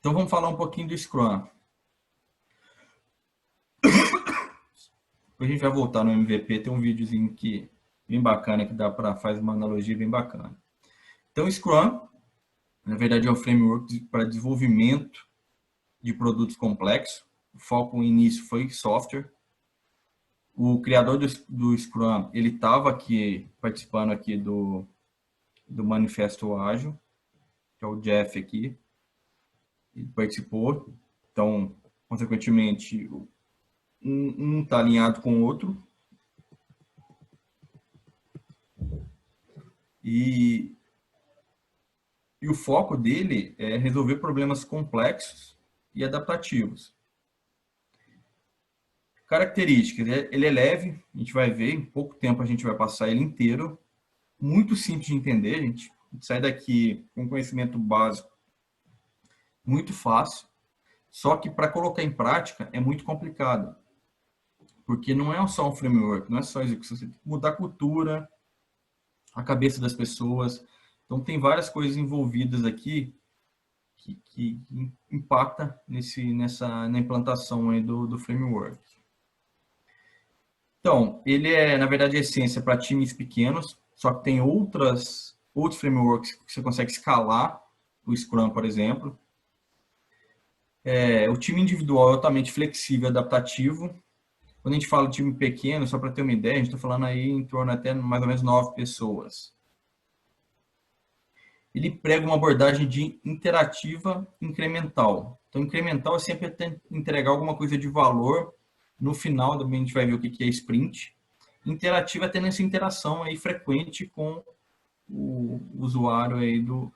Então vamos falar um pouquinho do Scrum. Depois a gente vai voltar no MVP, tem um videozinho que bem bacana que dá para fazer uma analogia bem bacana. Então o Scrum, na verdade, é um framework para desenvolvimento de produtos complexos. O foco no início foi software. O criador do Scrum, ele estava aqui participando aqui do Manifesto Ágil, que é o Jeff aqui. Ele participou. Então, consequentemente, um está alinhado com o outro. E o foco dele é resolver problemas complexos e adaptativos. Características, ele é leve, a gente vai ver, em pouco tempo a gente vai passar ele inteiro, muito simples de entender, a gente sai daqui com conhecimento básico muito fácil, só que para colocar em prática é muito complicado, porque não é só um framework, não é só execução, você tem que mudar a cultura, a cabeça das pessoas, então tem várias coisas envolvidas aqui que impacta na implantação aí do framework. Então, ele é, na verdade, a essência para times pequenos, só que tem outros frameworks que você consegue escalar, o Scrum, por exemplo. O time individual é altamente flexível e adaptativo. Quando a gente fala de time pequeno, só para ter uma ideia, a gente está falando aí em torno até mais ou menos 9 pessoas. Ele prega uma abordagem de interativa incremental. Então, incremental é sempre entregar alguma coisa de valor. No final, também a gente vai ver o que é sprint. Interativa é tendo essa interação aí frequente com o usuário aí do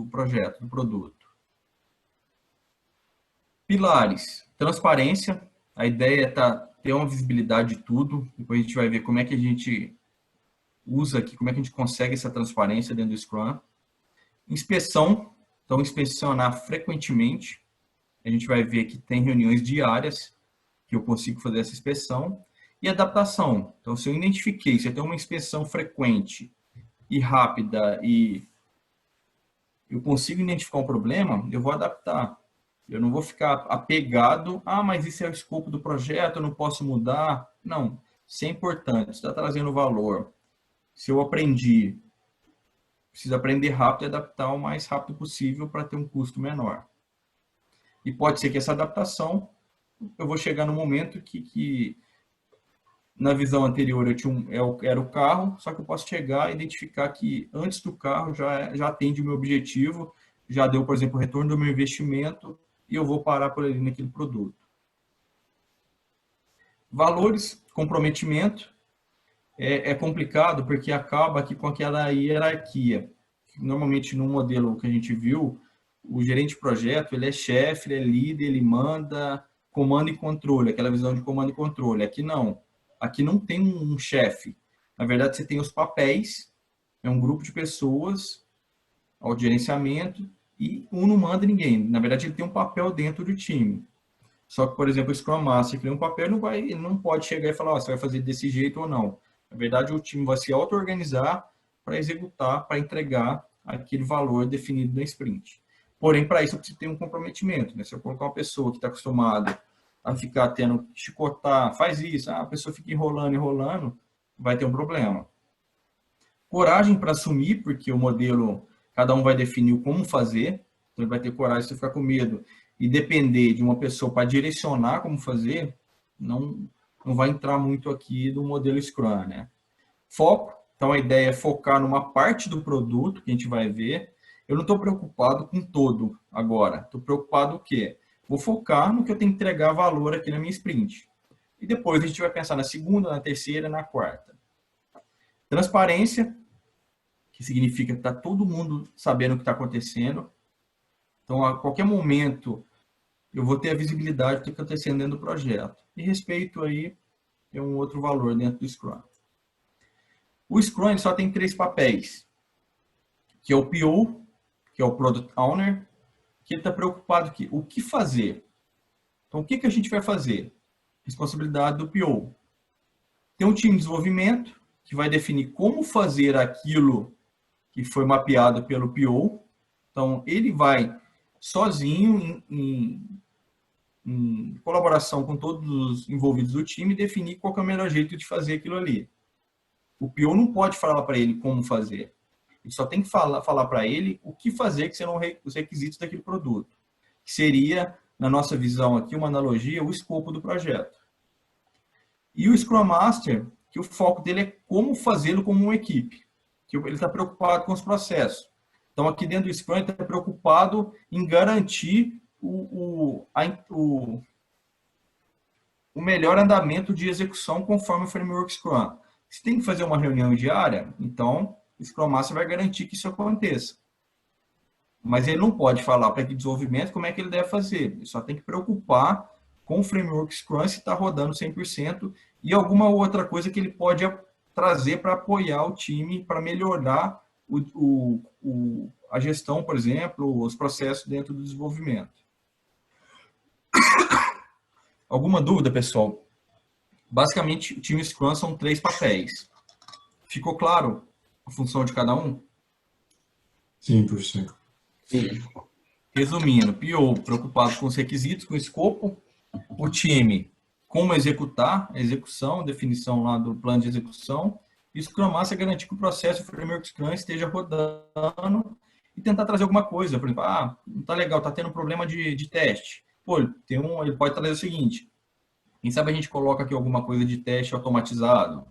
projeto, do produto. Pilares. Transparência. A ideia é ter uma visibilidade de tudo. Depois a gente vai ver como é que a gente usa aqui, como é que a gente consegue essa transparência dentro do Scrum. Inspeção. Então, inspecionar frequentemente. A gente vai ver que tem reuniões diárias que eu consigo fazer essa inspeção. E adaptação. Então, se eu identifiquei, se eu tenho uma inspeção frequente e rápida e eu consigo identificar um problema, eu vou adaptar. Eu não vou ficar apegado, mas isso é o escopo do projeto, eu não posso mudar. Não, isso é importante, está trazendo valor. Se eu aprendi, preciso aprender rápido e adaptar o mais rápido possível para ter um custo menor. E pode ser que essa adaptação, eu vou chegar no momento que na visão anterior era o carro, só que eu posso chegar e identificar que antes do carro já atende o meu objetivo, já deu, por exemplo, o retorno do meu investimento e eu vou parar por ali naquele produto. Valores, comprometimento, é complicado porque acaba aqui com aquela hierarquia. Normalmente no modelo que a gente viu, o gerente de projeto, ele é chefe, ele é líder, ele manda comando e controle, aquela visão de comando e controle. Aqui não. Aqui não tem um chefe. Na verdade, você tem os papéis, é um grupo de pessoas ao gerenciamento e um não manda ninguém. Na verdade, ele tem um papel dentro do time. Só que, por exemplo, o Scrum Master cria um papel, ele não pode chegar e falar, você vai fazer desse jeito ou não. Na verdade, o time vai se auto-organizar para executar, para entregar aquele valor definido no sprint. Porém, para isso, eu preciso ter um comprometimento. Né? Se eu colocar uma pessoa que está acostumada a ficar tendo que chicotar, faz isso, a pessoa fica enrolando, vai ter um problema. Coragem para assumir, porque o modelo, cada um vai definir como fazer, então ele vai ter coragem de ficar com medo e depender de uma pessoa para direcionar como fazer, não vai entrar muito aqui do modelo Scrum, né? Foco, então a ideia é focar numa parte do produto que a gente vai ver. Eu não estou preocupado com todo agora, estou preocupado o quê? Vou focar no que eu tenho que entregar valor aqui na minha sprint. E depois a gente vai pensar na segunda, na terceira, na quarta. Transparência, que significa que está todo mundo sabendo o que está acontecendo. Então, a qualquer momento, eu vou ter a visibilidade do que está acontecendo dentro do projeto. E respeito aí é um outro valor dentro do Scrum. O Scrum só tem 3 papéis, que é o PO, que é o Product Owner, que ele está preocupado aqui. O que fazer? Então, o que a gente vai fazer? Responsabilidade do PO. Tem um time de desenvolvimento, que vai definir como fazer aquilo que foi mapeado pelo PO. Então, ele vai sozinho, em colaboração com todos os envolvidos do time, definir qual é o melhor jeito de fazer aquilo ali. O PO não pode falar para ele como fazer. Ele só tem que falar para ele o que fazer, que serão os requisitos daquele produto. Que seria, na nossa visão aqui, uma analogia, o escopo do projeto. E o Scrum Master, que o foco dele é como fazê-lo como uma equipe. Que ele está preocupado com os processos. Então, aqui dentro do Scrum, ele está preocupado em garantir o melhor andamento de execução conforme o framework Scrum. Se tem que fazer uma reunião diária, então o Scrum Master vai garantir que isso aconteça. Mas ele não pode falar para a equipe de desenvolvimento como é que ele deve fazer. Ele só tem que preocupar com o framework Scrum se está rodando 100% e alguma outra coisa que ele pode trazer para apoiar o time, para melhorar a gestão, por exemplo, os processos dentro do desenvolvimento. Alguma dúvida, pessoal? Basicamente, o time Scrum são 3 papéis. Ficou claro a função de cada um? Sim, professor. Sim. Resumindo, PO preocupado com os requisitos, com o escopo, o time como executar, a execução, definição lá do plano de execução, e o Scrum Master garantir que o processo, o framework Scrum esteja rodando e tentar trazer alguma coisa. Por exemplo, não está legal, está tendo um problema de teste. Pô, ele pode trazer o seguinte, quem sabe a gente coloca aqui alguma coisa de teste automatizado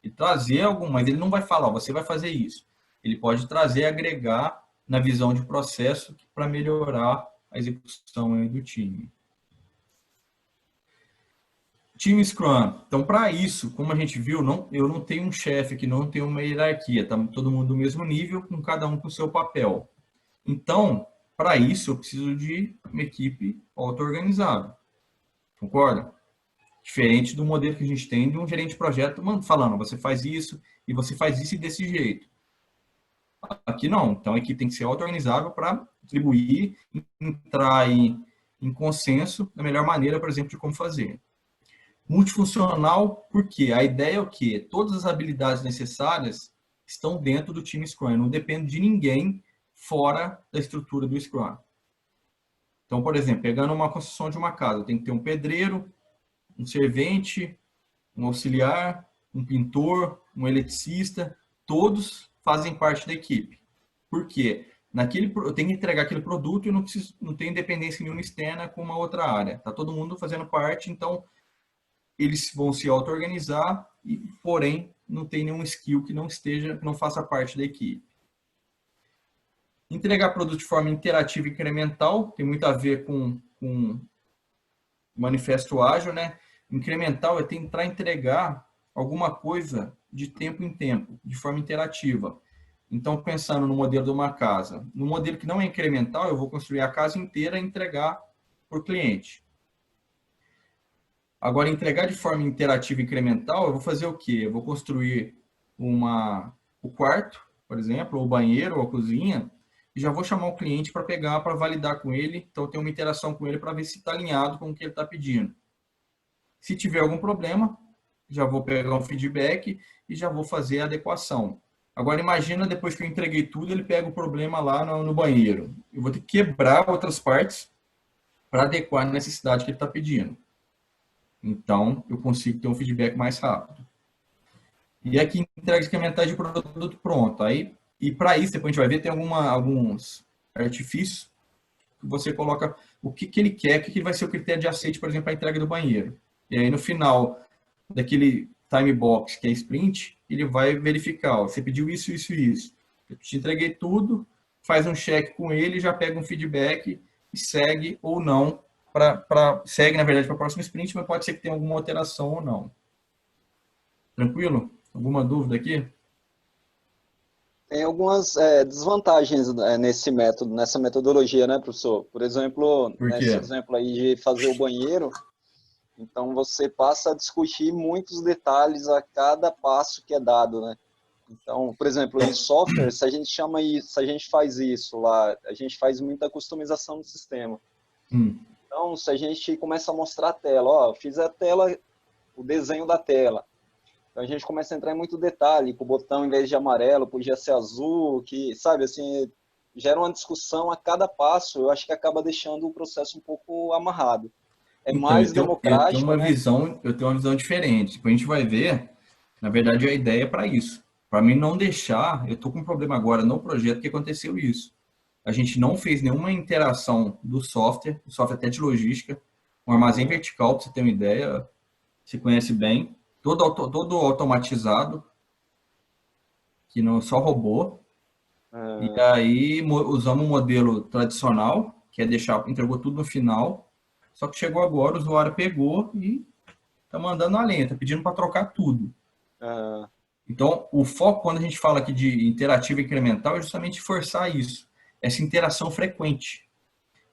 e trazer mas ele não vai falar, você vai fazer isso. Ele pode trazer, agregar na visão de processo para melhorar a execução do time. Time Scrum. Então, para isso, como a gente viu, eu não tenho um chefe aqui, não tenho uma hierarquia, tá todo mundo do mesmo nível, com cada um com o seu papel. Então, para isso, eu preciso de uma equipe auto-organizada. Concorda? Diferente do modelo que a gente tem de um gerente de projeto falando, você faz isso e você faz isso e desse jeito. Aqui não. Então, a equipe tem que ser auto-organizável para atribuir, entrar em consenso da melhor maneira, por exemplo, de como fazer. Multifuncional, porque a ideia é o quê? Todas as habilidades necessárias estão dentro do time Scrum. Não depende de ninguém fora da estrutura do Scrum. Então, por exemplo, pegando uma construção de uma casa, tem que ter um pedreiro, um servente, um auxiliar, um pintor, um eletricista, todos fazem parte da equipe. Por quê? Eu tenho que entregar aquele produto e não tem independência nenhuma externa com uma outra área. Está todo mundo fazendo parte, então eles vão se auto-organizar, porém não tem nenhum skill que não faça parte da equipe. Entregar produto de forma interativa e incremental tem muito a ver com manifesto ágil, né? Incremental é tentar entregar alguma coisa de tempo em tempo, de forma interativa. Então, pensando no modelo de uma casa, no modelo que não é incremental, eu vou construir a casa inteira e entregar para o cliente. Agora, entregar de forma interativa e incremental, eu vou fazer o quê? Eu vou construir o quarto, por exemplo, ou o banheiro, ou a cozinha, e já vou chamar o cliente para pegar, para validar com ele. Então, ter uma interação com ele para ver se está alinhado com o que ele está pedindo. Se tiver algum problema, já vou pegar um feedback e já vou fazer a adequação. Agora, imagina, depois que eu entreguei tudo, ele pega o problema lá no banheiro. Eu vou ter que quebrar outras partes para adequar a necessidade que ele está pedindo. Então, eu consigo ter um feedback mais rápido. E aqui, entrega incrementais de produto pronto. E para isso, depois a gente vai ver, tem alguns artifícios que você coloca o que ele quer, o que vai ser o critério de aceite, por exemplo, para a entrega do banheiro. E aí, no final daquele time box, que é sprint, ele vai verificar, ó, você pediu isso, isso e isso. Eu te entreguei tudo, faz um check com ele, já pega um feedback e segue ou não. Segue, na verdade, para o próximo sprint, mas pode ser que tenha alguma alteração ou não. Tranquilo? Alguma dúvida aqui? Tem algumas desvantagens nesse método, nessa metodologia, né, professor? Por exemplo, nesse exemplo aí de fazer o banheiro, então você passa a discutir muitos detalhes a cada passo que é dado, né? Então, por exemplo, em software, se a gente faz isso lá, a gente faz muita customização do sistema. Então, se a gente começa a mostrar a tela, ó, fiz a tela, o desenho da tela. Então, a gente começa a entrar em muito detalhe, que o botão, em vez de amarelo, podia ser azul, que, sabe, assim, gera uma discussão a cada passo, eu acho que acaba deixando o processo um pouco amarrado. É Então, mais eu tenho democrático, uma né? visão, eu tenho uma visão diferente. Tipo, a gente vai ver, na verdade, a ideia é para isso. Para mim não deixar, eu estou com um problema agora no projeto que aconteceu isso. A gente não fez nenhuma interação do software até de logística, um armazém vertical, para você ter uma ideia, se conhece bem, todo automatizado, que não só robô. E aí usamos um modelo tradicional, que é deixar, entregou tudo no final, só que chegou agora, o usuário pegou e tá mandando a lenha, tá pedindo para trocar tudo. Então, o foco, quando a gente fala aqui de interativo incremental, é justamente forçar isso, essa interação frequente.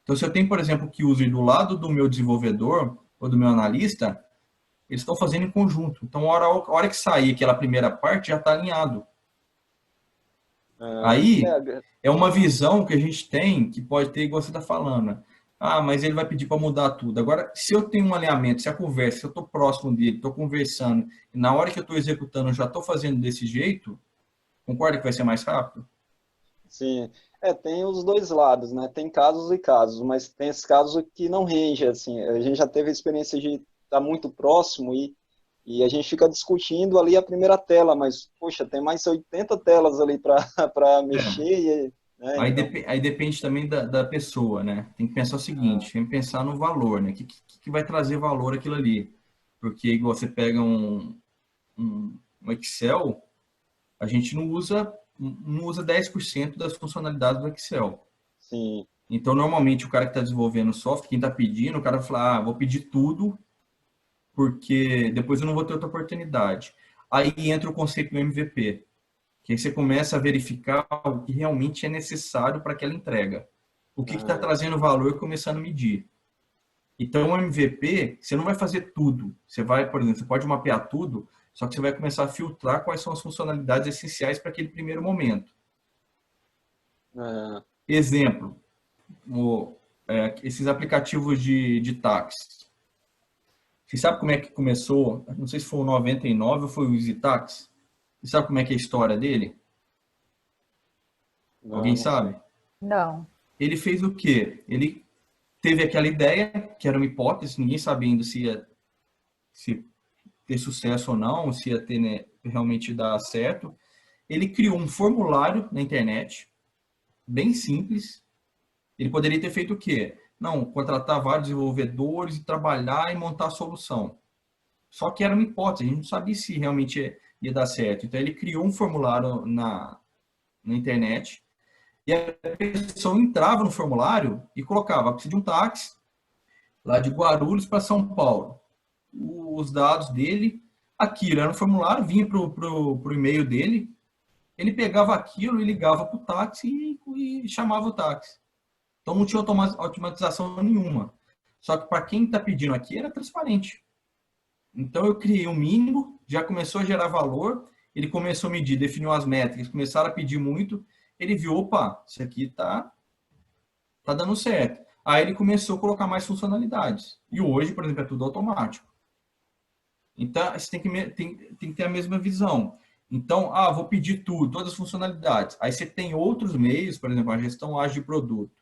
Então, se eu tenho, por exemplo, que use do lado do meu desenvolvedor ou do meu analista, eles estão fazendo em conjunto. Então, a hora que sair aquela primeira parte, já está alinhado. Aí, é uma visão que a gente tem, que pode ter, igual você está falando. Ah, mas ele vai pedir para mudar tudo. Agora, se eu tenho um alinhamento, se a conversa, se eu estou próximo dele, estou conversando, e na hora que eu estou executando, eu já estou fazendo desse jeito, concorda que vai ser mais rápido? Sim, tem os dois lados, né? Tem casos e casos, mas tem esses casos que não rende, assim. A gente já teve a experiência de estar muito próximo e a gente fica discutindo ali a primeira tela, mas, poxa, tem mais 80 telas ali para É. mexer, né? Aí, Então, aí depende também da pessoa, né? Tem que pensar o seguinte, tem que pensar no valor, né? O que vai trazer valor aquilo ali? Porque igual você pega um Excel, a gente não usa 10% das funcionalidades do Excel. sim, Então, normalmente, o cara que está desenvolvendo o software, quem está pedindo, o cara vai falar, vou pedir tudo, porque depois eu não vou ter outra oportunidade. Aí entra o conceito do MVP, que aí você começa a verificar o que realmente é necessário para aquela entrega. O que está trazendo valor e começando a medir. Então, o MVP, você não vai fazer tudo. Você vai, por exemplo, você pode mapear tudo, só que você vai começar a filtrar quais são as funcionalidades essenciais para aquele primeiro momento. Exemplo, esses aplicativos de táxi. Você sabe como é que começou? Não sei se foi o 99 ou foi o EasyTax. Você sabe como é que é a história dele? não, Alguém não sei. sabe? Não. Ele fez o quê? Ele teve aquela ideia, que era uma hipótese, ninguém sabendo se ia ter sucesso ou não, se ia ter, né, realmente dar certo. Ele criou um formulário na internet, bem simples. Ele poderia ter feito o quê? Não, contratar vários desenvolvedores e trabalhar e montar a solução. Só que era uma hipótese, a gente não sabia se realmente ia dar certo. Então, ele criou um formulário na internet e a pessoa entrava no formulário e colocava, precisa de um táxi lá de Guarulhos para São Paulo. Os dados dele, aquilo era um formulário, vinha para o e-mail dele, ele pegava aquilo e ligava para o táxi e chamava o táxi. Então não tinha automatização nenhuma. Só que para quem está pedindo aqui era transparente. Então eu criei um mínimo, já começou a gerar valor, ele começou a medir, definiu as métricas, começaram a pedir muito, ele viu, opa, isso aqui tá dando certo. Aí ele começou a colocar mais funcionalidades. E hoje, por exemplo, é tudo automático. Então, você tem que ter a mesma visão. Então, vou pedir tudo, todas as funcionalidades. Aí você tem outros meios, por exemplo, a gestão ágil de produto.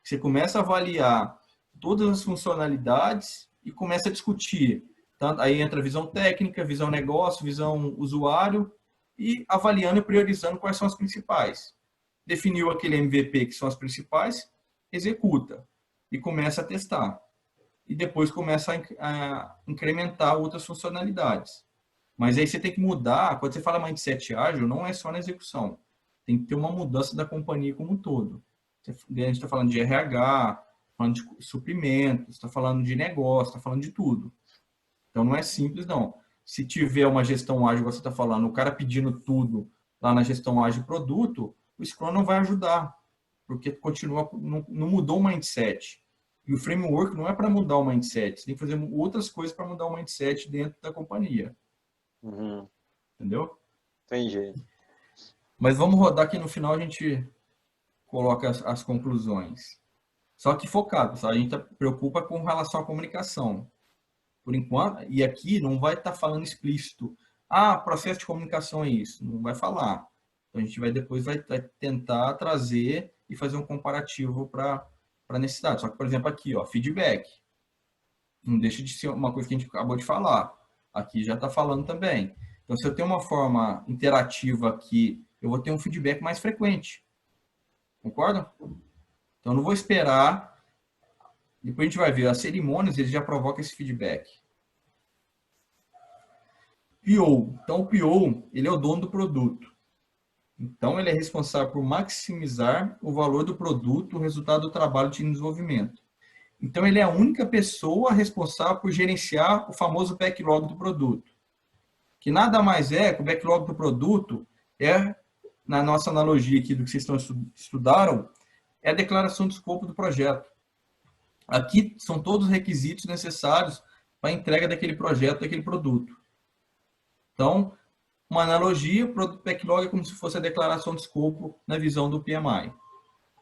Você começa a avaliar todas as funcionalidades e começa a discutir. Então, aí entra visão técnica, visão negócio, visão usuário e avaliando e priorizando quais são as principais. Definiu aquele MVP que são as principais, executa e começa a testar. E depois começa a incrementar outras funcionalidades. Mas aí você tem que mudar, quando você fala mindset ágil, não é só na execução. Tem que ter uma mudança da companhia como um todo. A gente está falando de RH, falando de suprimentos, está falando de negócio, está falando de tudo. Então não é simples, não. Se tiver uma gestão ágil, você está falando, o cara pedindo tudo lá na gestão ágil produto, o Scrum não vai ajudar, porque continua, não mudou o mindset. E o framework não é para mudar o mindset, você tem que fazer outras coisas para mudar o mindset dentro da companhia. Entendeu? Entendi. Mas vamos rodar que no final a gente coloca as conclusões. Só que focado, sabe? A gente preocupa com relação à comunicação. Por enquanto, e aqui não vai estar falando explícito, processo de comunicação é isso, não vai falar. Então a gente depois vai tentar trazer e fazer um comparativo para a necessidade. Só que, por exemplo, aqui, ó, feedback. Não deixa de ser uma coisa que a gente acabou de falar. Aqui já está falando também. Então, se eu tenho uma forma interativa aqui, eu vou ter um feedback mais frequente. Concorda? Então, eu não vou esperar. Depois a gente vai ver. As cerimônias, eles já provocam esse feedback. PO. Então, o PO, ele é o dono do produto. Então, ele é responsável por maximizar o valor do produto, o resultado do trabalho de desenvolvimento. Então, ele é a única pessoa responsável por gerenciar o famoso backlog do produto. Que nada mais é que o backlog do produto é, na nossa analogia aqui do que vocês estudaram, é a declaração de escopo do projeto. Aqui são todos os requisitos necessários para a entrega daquele projeto, daquele produto. Então, uma analogia, o produto backlog é como se fosse a declaração de escopo na visão do PMI.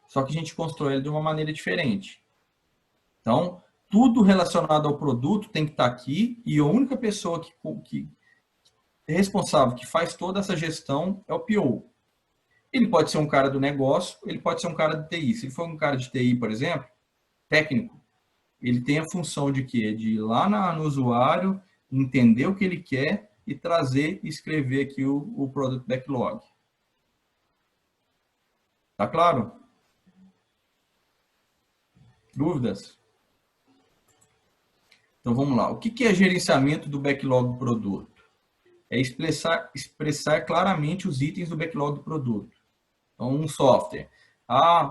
Só que a gente constrói ele de uma maneira diferente. Então, tudo relacionado ao produto tem que estar aqui e a única pessoa que é responsável, que faz toda essa gestão é o PO. Ele pode ser um cara do negócio, ele pode ser um cara de TI. Se ele for um cara de TI, por exemplo, técnico, ele tem a função de quê? De ir lá no usuário, entender o que ele quer e trazer e escrever aqui o Product Backlog. Tá claro? Dúvidas? Então, vamos lá. O que é gerenciamento do backlog do produto? É expressar claramente os itens do backlog do produto. Então, um software.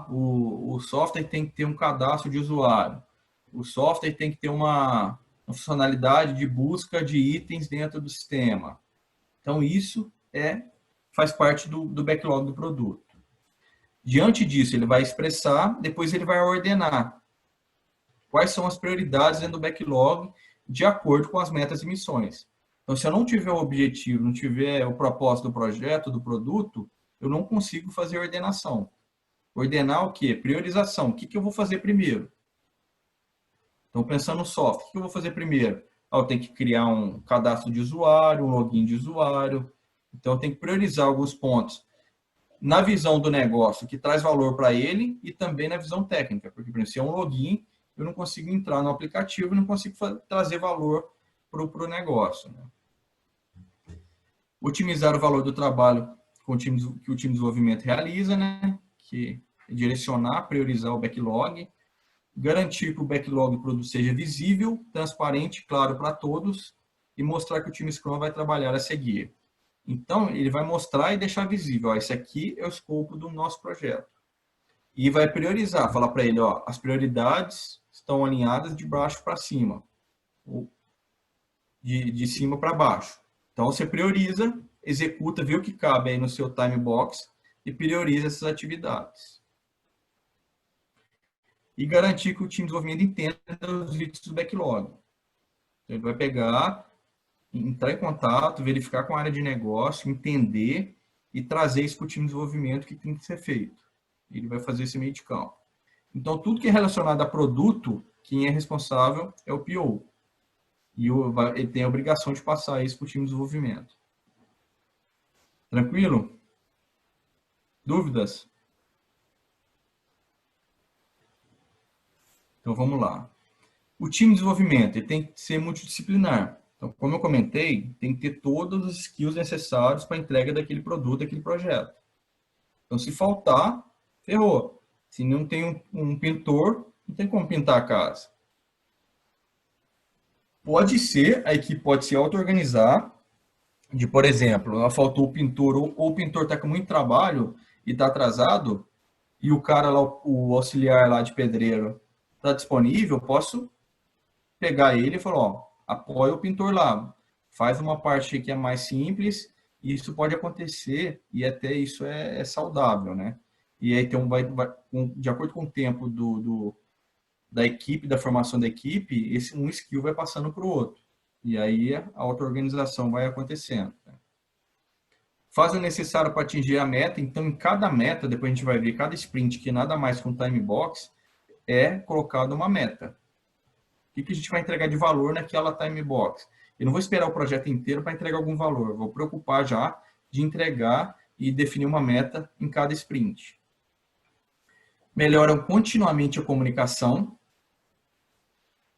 O software tem que ter um cadastro de usuário. O software tem que ter uma funcionalidade de busca de itens dentro do sistema. Então, isso faz parte do backlog do produto. Diante disso, ele vai expressar, depois ele vai ordenar quais são as prioridades dentro do backlog de acordo com as metas e missões. Então, se eu não tiver o objetivo, não tiver o propósito do projeto, do produto, eu não consigo fazer ordenação. Ordenar o quê? Priorização. O que eu vou fazer primeiro? Então, pensando no software, o que eu vou fazer primeiro? Eu tenho que criar um cadastro de usuário, um login de usuário. Então, eu tenho que priorizar alguns pontos na visão do negócio, que traz valor para ele, e também na visão técnica. Porque, por exemplo, se é um login, eu não consigo entrar no aplicativo e não consigo trazer valor para o negócio. Né? Otimizar o valor do trabalho que o time de desenvolvimento realiza, né? Que é direcionar, priorizar o backlog, garantir que o backlog do produto seja visível, transparente, claro para todos e mostrar que o time Scrum vai trabalhar a seguir. Então, ele vai mostrar e deixar visível, ó, esse aqui é o escopo do nosso projeto. E vai priorizar, falar para ele, ó, as prioridades estão alinhadas de baixo para cima, ou de cima para baixo. Então, você prioriza, executa, vê o que cabe aí no seu time box e prioriza essas atividades. E garantir que o time de desenvolvimento entenda os itens do backlog. Então, ele vai pegar, entrar em contato, verificar com a área de negócio, entender e trazer isso para o time de desenvolvimento que tem que ser feito. Ele vai fazer esse meio de campo. Então, tudo que é relacionado a produto, quem é responsável é o PO. E ele tem a obrigação de passar isso para o time de desenvolvimento. Tranquilo? Dúvidas? Então, vamos lá. O time de desenvolvimento ele tem que ser multidisciplinar. Então, como eu comentei, tem que ter todos os skills necessários para a entrega daquele produto, daquele projeto. Então, se faltar, ferrou. Se não tem um pintor, não tem como pintar a casa. Pode ser, a equipe pode se auto-organizar, de, por exemplo, faltou o pintor, ou o pintor está com muito trabalho e está atrasado, e o cara lá, o auxiliar lá de pedreiro, está disponível, eu posso pegar ele e falar, ó, apoia o pintor lá, faz uma parte que é mais simples, e isso pode acontecer, e até isso é saudável, né? E aí, então, de acordo com o tempo da equipe, da formação da equipe, um skill vai passando para o outro. E aí a auto-organização vai acontecendo. Né? Faz o necessário para atingir a meta. Então, em cada meta, depois a gente vai ver, cada sprint, que nada mais que um time box, é colocado uma meta. O que a gente vai entregar de valor naquela time box? Eu não vou esperar o projeto inteiro para entregar algum valor. Eu vou preocupar já de entregar e definir uma meta em cada sprint. melhoram continuamente a comunicação,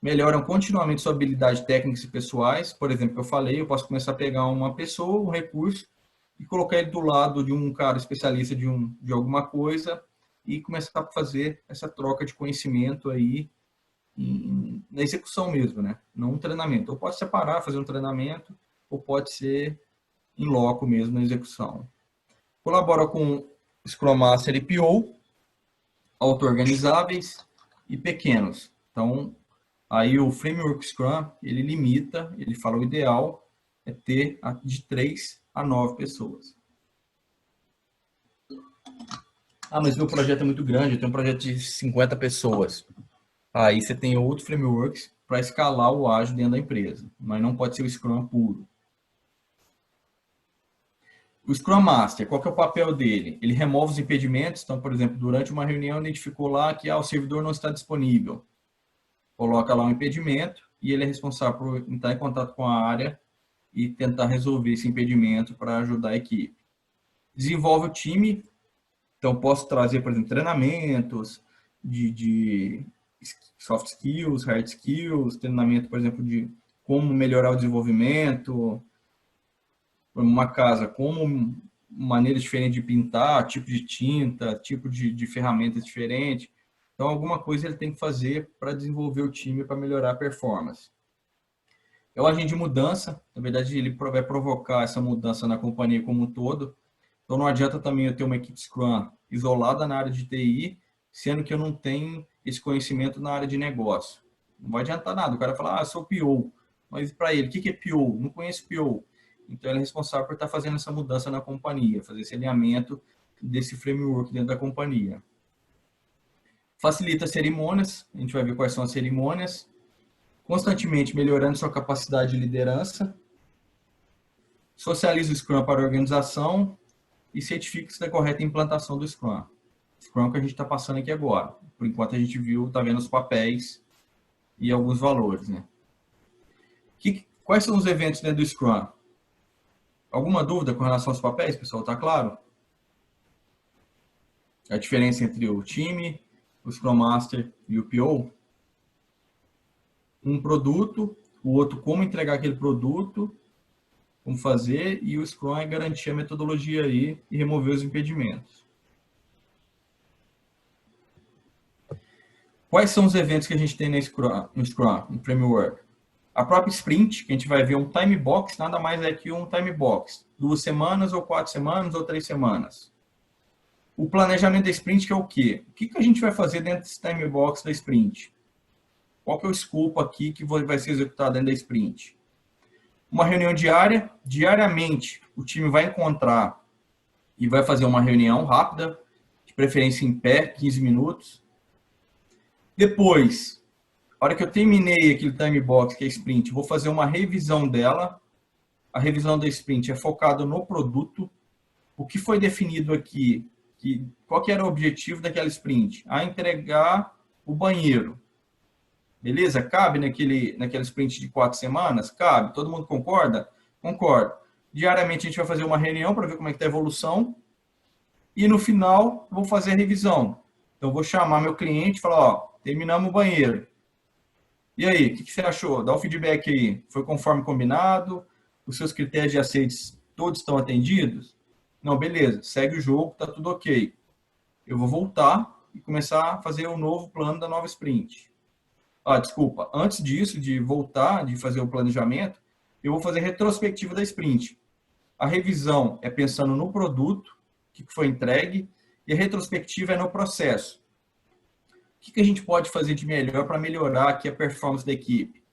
melhoram continuamente sua habilidade técnicas e pessoais. Por exemplo, eu falei, eu posso começar a pegar uma pessoa, um recurso, e colocar ele do lado de um cara especialista de alguma coisa e começar a fazer essa troca de conhecimento aí na execução mesmo, né? Não um treinamento. Ou pode separar, fazer um treinamento, ou pode ser em loco mesmo na execução. Colabora com Scrum Master e PO, auto-organizáveis e pequenos. Então, aí o Framework Scrum, ele limita, ele fala o ideal é ter de 3 a 9 pessoas. Ah, mas meu projeto é muito grande, eu tenho um projeto de 50 pessoas. Aí você tem outros frameworks para escalar o ágil dentro da empresa, mas não pode ser o Scrum puro. O Scrum Master, qual que é o papel dele? Ele remove os impedimentos. Então, por exemplo, durante uma reunião identificou lá que o servidor não está disponível. Coloca lá um impedimento e ele é responsável por entrar em contato com a área e tentar resolver esse impedimento para ajudar a equipe. Desenvolve o time. Então, posso trazer, por exemplo, treinamentos de soft skills, hard skills, treinamento, por exemplo, de como melhorar o desenvolvimento, uma casa, como maneira diferente de pintar, tipo de tinta, tipo de ferramentas diferente. Então, alguma coisa ele tem que fazer para desenvolver o time, para melhorar a performance. É o agente de mudança, na verdade, ele vai provocar essa mudança na companhia como um todo. Então, não adianta também eu ter uma equipe Scrum isolada na área de TI, sendo que eu não tenho esse conhecimento na área de negócio. Não vai adiantar nada. O cara fala, eu sou PO. Mas para ele, o que é PO? Não conheço PO. Então, ele é responsável por estar fazendo essa mudança na companhia, fazer esse alinhamento desse framework dentro da companhia. Facilita cerimônias, a gente vai ver quais são as cerimônias. Constantemente melhorando sua capacidade de liderança. Socializa o Scrum para a organização e certifica-se da correta implantação do Scrum. Scrum que a gente está passando aqui agora. Por enquanto a gente está vendo os papéis e alguns valores, né? Quais são os eventos dentro do Scrum? Alguma dúvida com relação aos papéis, pessoal? Está claro? A diferença entre o time, o Scrum Master e o PO? Um produto, o outro como entregar aquele produto, como fazer, e o Scrum é garantir a metodologia aí e remover os impedimentos. Quais são os eventos que a gente tem no Scrum, no Framework? A própria Sprint, que a gente vai ver um time box, nada mais é que um time box. 2 semanas, ou 4 semanas, ou 3 semanas. O planejamento da Sprint, que é o quê? O que a gente vai fazer dentro desse time box da Sprint? Qual que é o escopo aqui que vai ser executado dentro da Sprint? Uma reunião diária. Diariamente, o time vai encontrar e vai fazer uma reunião rápida, de preferência em pé, 15 minutos. Depois, a hora que eu terminei aquele time box, que é a sprint, vou fazer uma revisão dela. A revisão da sprint é focada no produto. O que foi definido aqui, qual que era o objetivo daquela sprint? Entregar o banheiro. Beleza? Cabe naquela sprint de 4 semanas? Cabe. Todo mundo concorda? Concorda. Diariamente a gente vai fazer uma reunião para ver como é que está a evolução. E no final, vou fazer a revisão. Então, vou chamar meu cliente e falar, terminamos o banheiro. E aí, o que você achou? Dá o feedback aí. Foi conforme combinado? Os seus critérios de aceites todos estão atendidos? Não, beleza. Segue o jogo, tá tudo ok. Eu vou voltar e começar a fazer o novo plano da nova sprint. Desculpa. Antes disso, de voltar, de fazer o planejamento, eu vou fazer a retrospectiva da sprint. A revisão é pensando no produto, o que foi entregue, e a retrospectiva é no processo. O que a gente pode fazer de melhor para melhorar aqui a performance da equipe?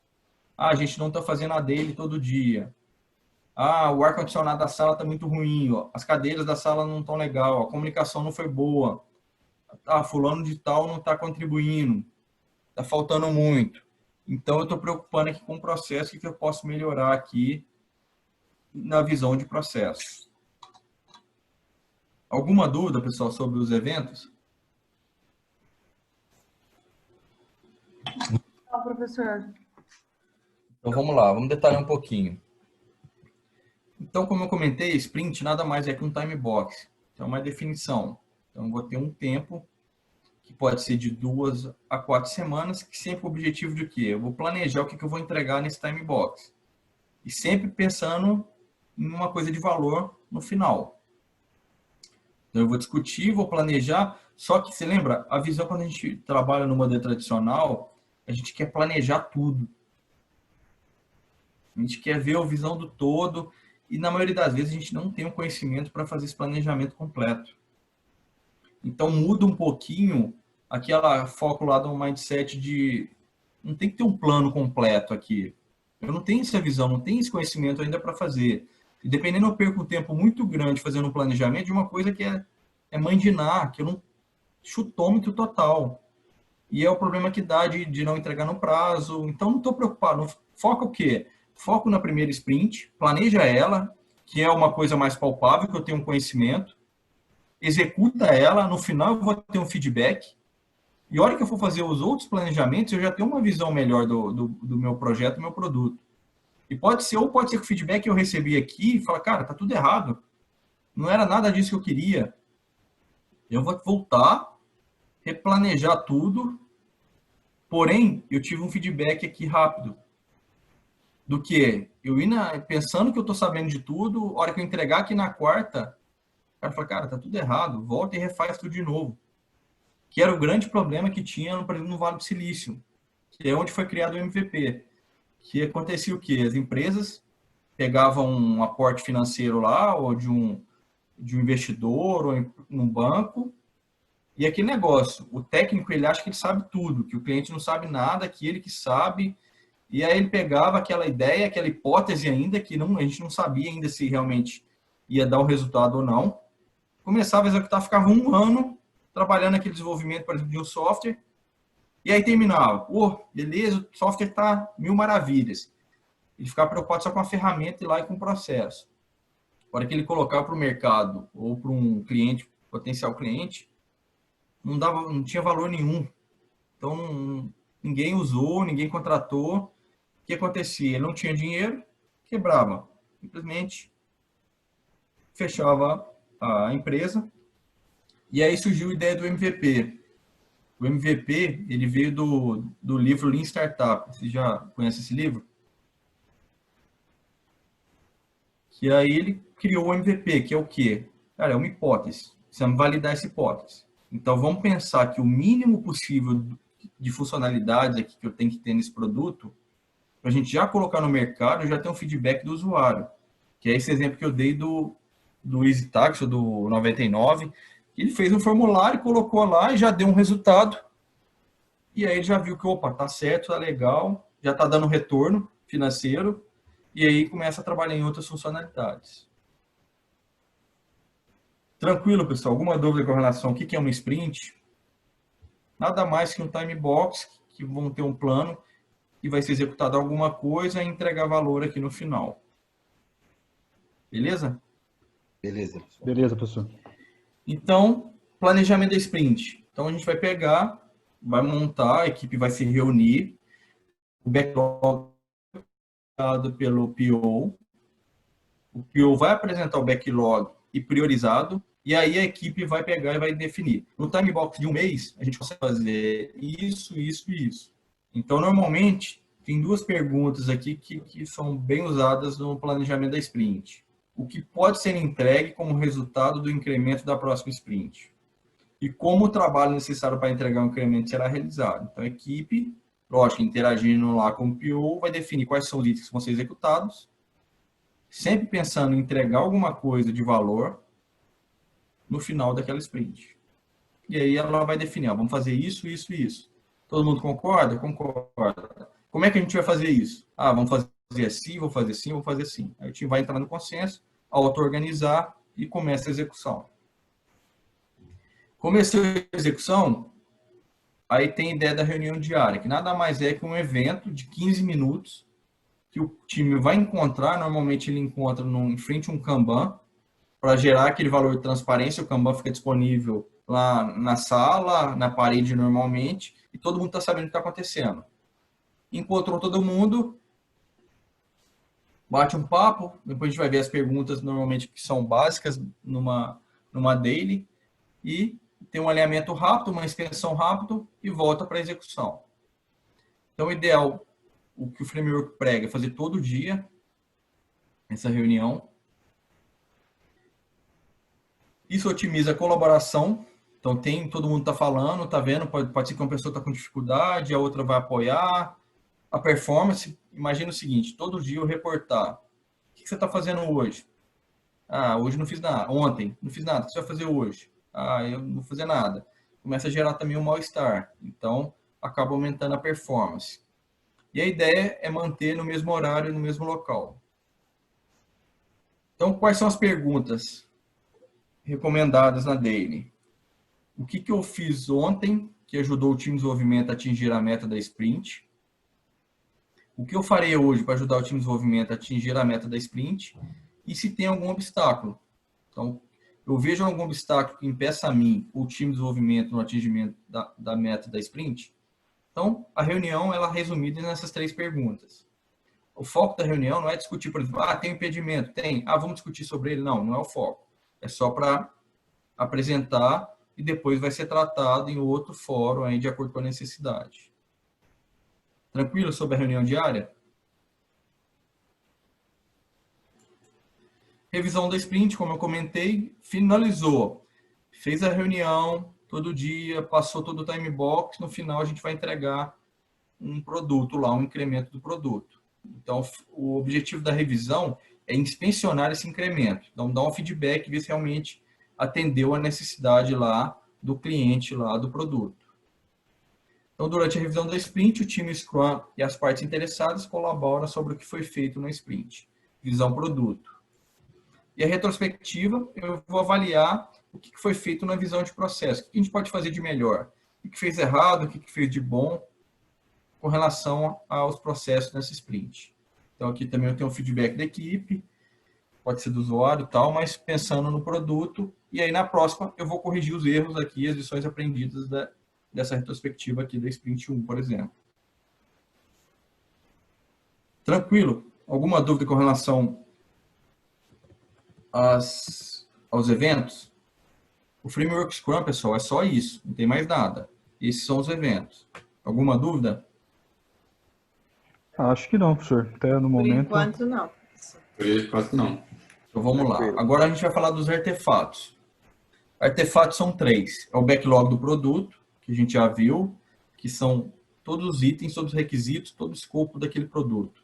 A gente não está fazendo a daily todo dia. O ar-condicionado da sala está muito ruim. As cadeiras da sala não estão legal. A comunicação não foi boa. Fulano de tal não está contribuindo. Está faltando muito. Então, eu estou preocupando aqui com o processo. O que eu posso melhorar aqui na visão de processo? Alguma dúvida, pessoal, sobre os eventos? Não, professor. Então, vamos lá. Vamos detalhar um pouquinho. Então, como eu comentei, sprint nada mais é que um time box. Então, uma definição. Então, eu vou ter um tempo que pode ser de 2 a 4 semanas, que sempre com o objetivo de quê? Eu vou planejar o que eu vou entregar nesse time box. E sempre pensando em uma coisa de valor no final. Então, eu vou discutir, vou planejar, só que, você lembra, a visão quando a gente trabalha no modelo tradicional, a gente quer planejar tudo. A gente quer ver a visão do todo e, na maioria das vezes, a gente não tem o conhecimento para fazer esse planejamento completo. Então, muda um pouquinho aquela foco lá do mindset de não tem que ter um plano completo aqui. Eu não tenho essa visão, não tenho esse conhecimento ainda para fazer. E dependendo, eu perco um tempo muito grande fazendo um planejamento de uma coisa que é mandinar, que eu não chutômetro total. E é o problema que dá de não entregar no prazo. Então, não estou preocupado. Foca o quê? Foco na primeira sprint, planeja ela, que é uma coisa mais palpável, que eu tenho um conhecimento, executa ela, no final eu vou ter um feedback, e a hora que eu for fazer os outros planejamentos, eu já tenho uma visão melhor do meu projeto, do meu produto. E pode ser que o feedback que eu recebi aqui, fala, cara, tá tudo errado. Não era nada disso que eu queria. Eu vou voltar, replanejar tudo, porém, eu tive um feedback aqui rápido. Do que eu ir pensando que eu tô sabendo de tudo, a hora que eu entregar aqui na quarta, o cara fala, cara, tá tudo errado, volta e refaz tudo de novo. Que era o grande problema que tinha, por exemplo, no Vale do Silício, que é onde foi criado o MVP. Que acontecia o quê? As empresas pegavam um aporte financeiro lá, ou de um investidor, ou num banco, e aquele negócio, o técnico ele acha que ele sabe tudo, que o cliente não sabe nada, que ele que sabe, e aí ele pegava aquela ideia, aquela hipótese ainda, que a gente não sabia ainda se realmente ia dar o resultado ou não, começava a executar, ficava um ano trabalhando naquele desenvolvimento, por exemplo, de um software, e aí terminava. Beleza, o software está mil maravilhas. Ele ficava preocupado só com a ferramenta e lá e com o processo. A hora que ele colocava para o mercado ou para um cliente, potencial cliente, não tinha valor nenhum. Então, ninguém usou, ninguém contratou. O que acontecia? Ele não tinha dinheiro, quebrava. Simplesmente fechava a empresa. E aí surgiu a ideia do MVP. O MVP, ele veio do livro Lean Startup. Você já conhece esse livro? Que aí ele criou o MVP, que é o quê? Cara, é uma hipótese. Precisamos validar essa hipótese. Então, vamos pensar que o mínimo possível de funcionalidades aqui que eu tenho que ter nesse produto, para a gente já colocar no mercado, já ter um feedback do usuário. Que é esse exemplo que eu dei do Easy Tax, do 99. Ele fez um formulário, colocou lá e já deu um resultado. E aí ele já viu que, opa, tá certo, tá legal, já tá dando retorno financeiro. E aí começa a trabalhar em outras funcionalidades. Tranquilo, pessoal? Alguma dúvida com relação ao que é uma sprint? Nada mais que um time box, que vão ter um plano e vai ser executado alguma coisa e entregar valor aqui no final. Beleza? Beleza, professor. Beleza, professor. Então, planejamento da sprint. Então, a gente vai pegar, vai montar, a equipe vai se reunir, o backlog pelo PO, o PO vai apresentar o backlog e priorizado, e aí a equipe vai pegar e vai definir. No time box de um mês, a gente consegue fazer isso, isso e isso. Então, normalmente, tem duas perguntas aqui que são bem usadas no planejamento da sprint. O que pode ser entregue como resultado do incremento da próxima sprint? E como o trabalho necessário para entregar o incremento será realizado? Então, a equipe, lógico, interagindo lá com o PO, vai definir quais são os itens que vão ser executados, sempre pensando em entregar alguma coisa de valor no final daquela sprint. E aí ela vai definir, vamos fazer isso, isso e isso. Todo mundo concorda? Concorda. Como é que a gente vai fazer isso? Vamos fazer assim, vou fazer assim, vou fazer assim. Aí o time vai entrar no consenso, auto-organizar e começa a execução. Começou a execução, aí tem a ideia da reunião diária, que nada mais é que um evento de 15 minutos que o time vai encontrar, normalmente ele encontra em frente a um Kanban, para gerar aquele valor de transparência. O Kanban fica disponível lá na sala, na parede normalmente, e todo mundo está sabendo o que está acontecendo. Encontrou todo mundo, bate um papo, depois a gente vai ver as perguntas normalmente que são básicas numa daily, e tem um alinhamento rápido, uma extensão rápido e volta para a execução. Então, o ideal, o que o framework prega, é fazer todo dia essa reunião. Isso otimiza a colaboração. Então, todo mundo está falando, está vendo, pode ser que uma pessoa está com dificuldade, a outra vai apoiar. A performance, imagina o seguinte, todo dia eu reportar. O que você está fazendo hoje? Ah, hoje não fiz nada. Ontem, não fiz nada. O que você vai fazer hoje? Ah, eu não vou fazer nada. Começa a gerar também um mal-estar. Então, acaba aumentando a performance. E a ideia é manter no mesmo horário, no mesmo local. Então, quais são as perguntas recomendadas na Daily? O que eu fiz ontem que ajudou o time de desenvolvimento a atingir a meta da sprint? O que eu farei hoje para ajudar o time de desenvolvimento a atingir a meta da sprint? E se tem algum obstáculo. Então, eu vejo algum obstáculo que impeça a mim, o time de desenvolvimento, no atingimento da meta da sprint. Então, a reunião ela é resumida nessas 3 perguntas. O foco da reunião não é discutir, por exemplo, tem impedimento? Tem. Vamos discutir sobre ele? Não, não é o foco. É só para apresentar e depois vai ser tratado em outro fórum aí de acordo com a necessidade. Tranquilo sobre a reunião diária? Revisão da sprint, como eu comentei, finalizou. Fez a reunião todo dia, passou todo o time box, no final a gente vai entregar um produto lá, um incremento do produto. Então, o objetivo da revisão é inspecionar esse incremento. Então, dar um feedback, ver se realmente atendeu a necessidade lá do cliente lá do produto. Então, durante a revisão da sprint, o time Scrum e as partes interessadas colaboram sobre o que foi feito na sprint. Visão produto. E a retrospectiva, eu vou avaliar o que foi feito na visão de processo. O que a gente pode fazer de melhor? O que fez errado, o que fez de bom com relação aos processos nessa sprint. Então, aqui também eu tenho um feedback da equipe, pode ser do usuário e tal, mas pensando no produto. E aí, na próxima, eu vou corrigir os erros aqui, as lições aprendidas dessa retrospectiva aqui da sprint 1, por exemplo. Tranquilo? Alguma dúvida com relação aos eventos? O Framework Scrum, pessoal, é só isso, não tem mais nada. Esses são os eventos. Alguma dúvida? Acho que não, professor. Até no momento. Por enquanto, não. Por enquanto, não. Então, vamos lá. Agora a gente vai falar dos artefatos. Artefatos são 3. É o backlog do produto, que a gente já viu, que são todos os itens, todos os requisitos, todo o escopo daquele produto.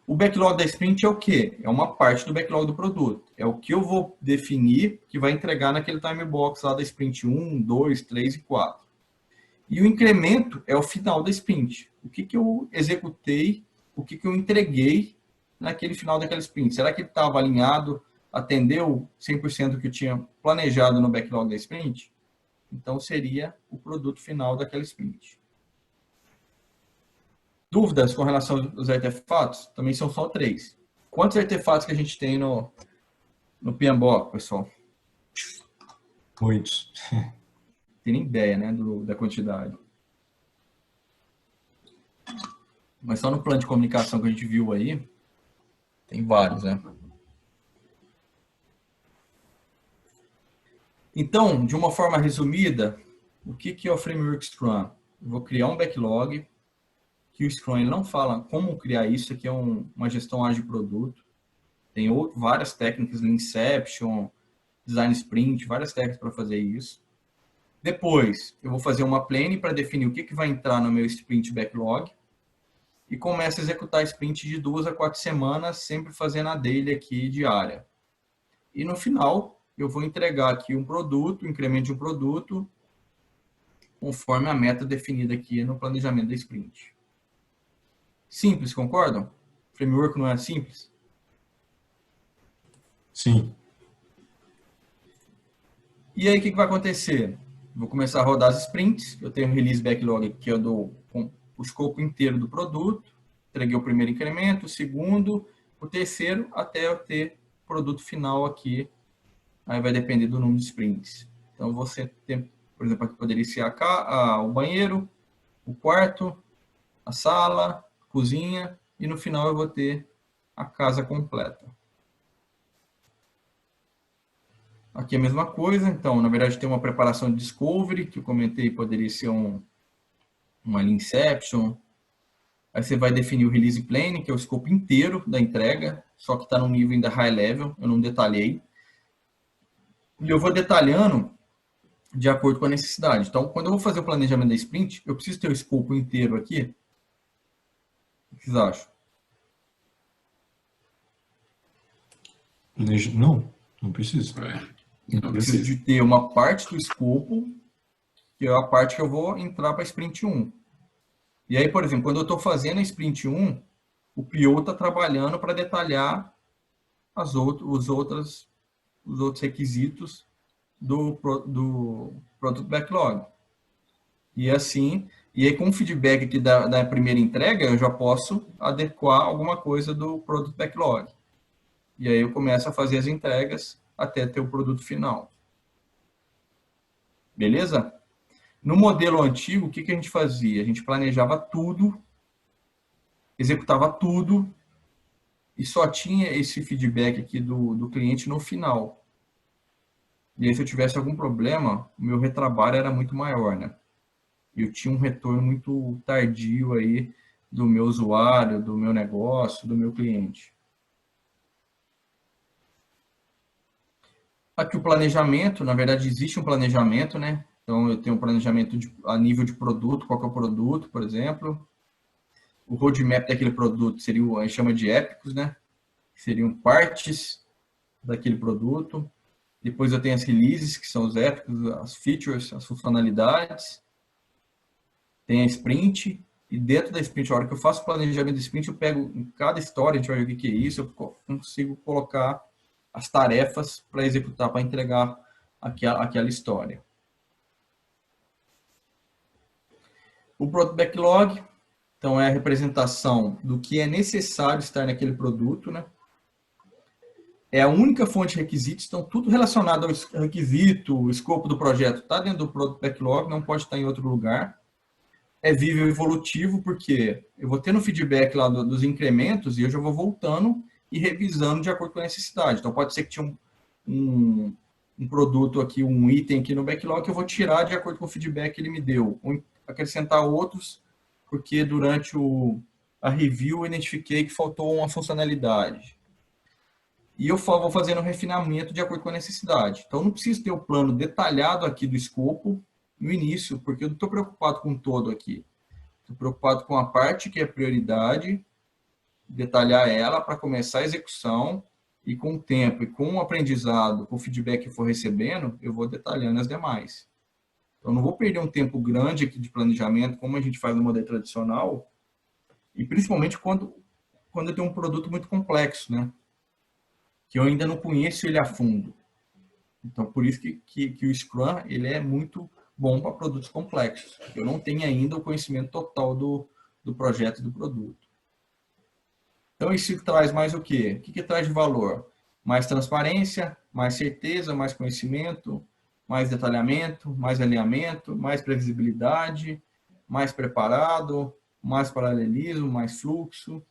O backlog da sprint é o quê? É uma parte do backlog do produto. É o que eu vou definir que vai entregar naquele time box lá da sprint 1, 2, 3 e 4. E o incremento é o final da sprint. O que eu executei, o que eu entreguei naquele final daquela sprint. Será que ele estava alinhado, atendeu 100% do que eu tinha planejado no backlog da sprint? Então, seria o produto final daquela sprint. Dúvidas com relação aos artefatos? Também são só 3. Quantos artefatos que a gente tem no PMBOK, pessoal? Muitos. Tem nem ideia, né, da quantidade. Mas só no plano de comunicação que a gente viu aí, tem vários, né? Então, de uma forma resumida, o que é o Framework Scrum? Eu vou criar um backlog, que o Scrum ele não fala como criar isso, aqui é uma gestão ágil de produto. Tem várias técnicas, Inception, Design Sprint, várias técnicas para fazer isso. Depois, eu vou fazer uma planning para definir o que vai entrar no meu sprint backlog e começo a executar a sprint de 2 a 4 semanas, sempre fazendo a daily aqui diária. E no final, eu vou entregar aqui um produto, um incremento de um produto, conforme a meta definida aqui no planejamento da sprint. Simples, concordam? O framework não é simples? Sim. E aí, o que vai acontecer? Vou começar a rodar as sprints. Eu tenho um release backlog que eu dou com o escopo inteiro do produto. Entreguei o primeiro incremento, o segundo, o terceiro, até eu ter o produto final aqui. Aí vai depender do número de sprints. Então, você tem, por exemplo, aqui poderia ser o banheiro, o quarto, a sala, a cozinha, e no final eu vou ter a casa completa. Aqui é a mesma coisa, então, na verdade, tem uma preparação de discovery, que eu comentei, poderia ser uma Inception. Aí você vai definir o release plan, que é o escopo inteiro da entrega, só que está no nível ainda high level, eu não detalhei. E eu vou detalhando de acordo com a necessidade. Então, quando eu vou fazer o planejamento da sprint, eu preciso ter o escopo inteiro aqui. O que vocês acham? Não precisa. Eu preciso de ter uma parte do escopo, que é a parte que eu vou entrar para a sprint 1. E aí, por exemplo, quando eu estou fazendo a sprint 1, o PO está trabalhando para detalhar os outros requisitos do Product Backlog. E assim, e aí com o feedback aqui da primeira entrega, eu já posso adequar alguma coisa do Product Backlog. E aí eu começo a fazer as entregas até ter o produto final. Beleza? No modelo antigo, o que a gente fazia? A gente planejava tudo, executava tudo, e só tinha esse feedback aqui do cliente no final. E aí, se eu tivesse algum problema, o meu retrabalho era muito maior, né? E eu tinha um retorno muito tardio aí do meu usuário, do meu negócio, do meu cliente. Aqui o planejamento, na verdade existe um planejamento, né? Então eu tenho um planejamento a nível de produto, qual que é o produto, por exemplo. O roadmap daquele produto seria, a gente chama de épicos, né? Seriam partes daquele produto. Depois eu tenho as releases, que são os épicos, as features, as funcionalidades. Tem a sprint, e dentro da sprint, a hora que eu faço o planejamento da sprint, eu pego em cada história, a gente vai ver o que é isso, eu consigo colocar as tarefas para executar, para entregar aquela história. O Product Backlog, então, é a representação do que é necessário estar naquele produto, né? É a única fonte de requisitos, então tudo relacionado ao requisito, o escopo do projeto está dentro do Product Backlog, não pode estar em outro lugar. É vível evolutivo, porque eu vou tendo feedback lá dos incrementos e eu já vou voltando e revisando de acordo com a necessidade. Então, pode ser que tinha um produto aqui, um item aqui no backlog que eu vou tirar de acordo com o feedback que ele me deu, ou acrescentar outros, porque durante a review eu identifiquei que faltou uma funcionalidade. E eu vou fazendo um refinamento de acordo com a necessidade. Então, não preciso ter o plano detalhado aqui do escopo no início, porque eu não estou preocupado com todo aqui. Estou preocupado com a parte que é prioridade, detalhar ela para começar a execução, e com o tempo e com o aprendizado, com o feedback que for recebendo, eu vou detalhando as demais. Então, não vou perder um tempo grande aqui de planejamento, como a gente faz no modelo tradicional, e principalmente quando eu tenho um produto muito complexo, né? Que eu ainda não conheço ele a fundo. Então, por isso que o Scrum ele é muito bom para produtos complexos. Eu não tenho ainda o conhecimento total do projeto e do produto. Então, isso traz mais o quê? O que traz de valor? Mais transparência, mais certeza, mais conhecimento, mais detalhamento, mais alinhamento, mais previsibilidade, mais preparado, mais paralelismo, mais fluxo,